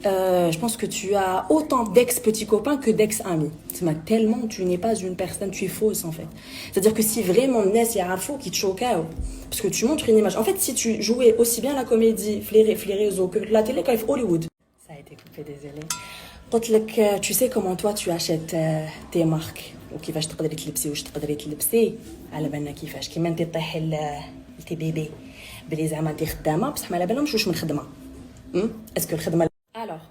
Je pense que tu as autant d'ex-petits copains que d'ex-amis. Tellement tu n'es pas une personne, tu es fausse en fait. C'est-à-dire que si vraiment Nes Yarafo qui te choque, parce que tu montres une image. En fait, si tu jouais aussi bien la comédie les réseaux que la télé, quand Hollywood. Ça a été coupé, désolé. قلت لك tu sais comment toi tu achètes tes marques وكيفاش تقدري تلبسي واش تقدري تلبسي على بالنا كيفاش كيما انت طيحي لتي بيبي بلي زعما انت خدامه بصح ما على بالهمش واش من خدمه اسكو الخدمه alors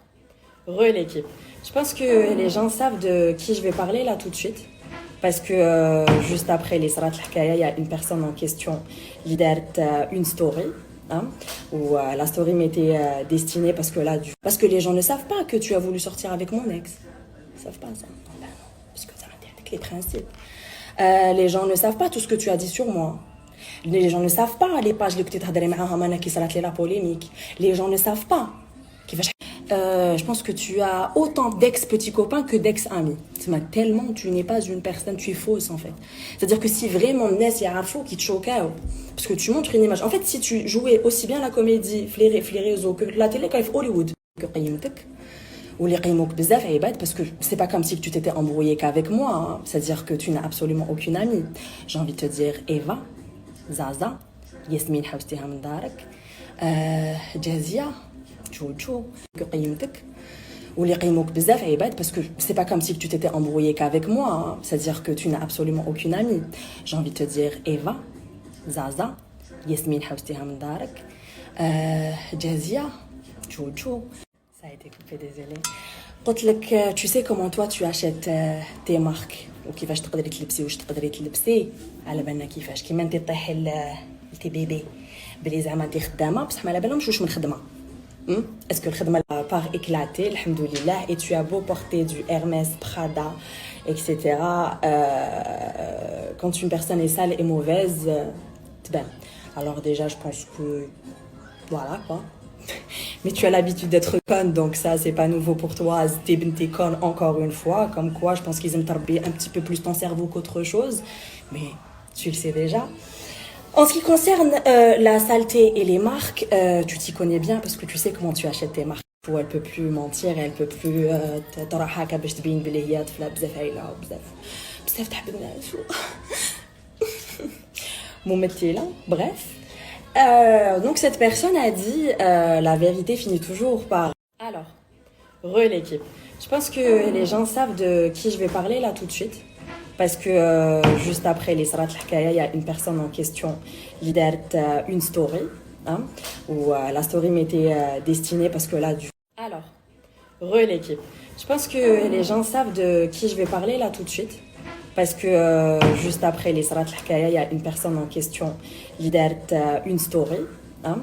l'équipe je pense que les gens savent de qui je vais parler là tout de suite parce que juste après les sarat الحكايه il y a une personne en question qui a fait une story hein, où la story m'était destinée parce que les gens ne savent pas que tu as voulu sortir avec mon ex. Ils savent pas ça. Ben non, parce que ça m'intéresse avec les principes. Les gens ne savent pas tout ce que tu as dit sur moi. Les gens ne savent pas les pages que tu as dit qui s'arrêtent la polémique. Les gens ne savent pas. Je pense que tu as autant d'ex-petits copains que d'ex-amis. Tellement tu n'es pas une personne, tu es fausse en fait. C'est-à-dire que si vraiment Nes Yarafo qui te choque, parce que tu montres une image. En fait, si tu jouais aussi bien la comédie les réseaux que la télé, quand Hollywood. Ou les قيموك بزاف عباد parce que c'est pas comme si tu t'étais embrouillé qu'avec moi, hein. C'est-à-dire que tu n'as absolument aucune amie. J'ai envie de te dire Eva, Zaza, Yasmine حوستيها من دارك, Jazia, Jojo, que قيمتك واللي قيموك بزاف عباد parce que c'est pas comme si tu t'étais embrouillé qu'avec moi, hein. C'est-à-dire que tu n'as absolument aucune amie. J'ai envie de te dire Eva, Zaza, Yasmine حوستيها من دارك, Jazia, Jojo. Ça a été coupé, désolé. قلت لك tu sais comment toi tu achètes tes marques وكيفاش تقدري تلبسي واش تقدري تلبسي على بالنا كيفاش كيما انت طيحي لتي بيبي بلي زعما انت خدامه بصح ما على بالهمش واش من خدمه اسكو الخدمه بار éclater alhamdoulilah et tu as beau porter du Hermès, Prada etc. Quand une personne est sale et mauvaise تبان. Alors déjà je pense que voilà quoi. Mais tu as l'habitude d'être conne, donc ça, c'est pas nouveau pour toi. T'es conne encore une fois. Comme quoi, je pense qu'ils aiment tarber un petit peu plus ton cerveau qu'autre chose. Mais tu le sais déjà. En ce qui concerne la saleté et les marques, tu t'y connais bien parce que tu sais comment tu achètes tes marques. Où elle peut plus mentir, elle peut plus تراحك باش تبين بلي هي طفله بزاف عايله وبزاف تحب الناس ممثله. Bref. Donc cette personne a dit la vérité finit toujours par... Alors, l'équipe. Je pense que les gens savent de qui je vais parler là tout de suite. Parce que juste après les sarat الحكايه, il y a une personne en question qui a fait une story hein, où la story m'était destinée parce que là... Alors, l'équipe. Je pense que les gens savent de qui je vais parler là tout de suite. Parce que juste après les sarat الحكايه, il y a une personne en question qui a fait une story hein,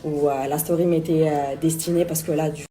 où la story m'était destinée parce que là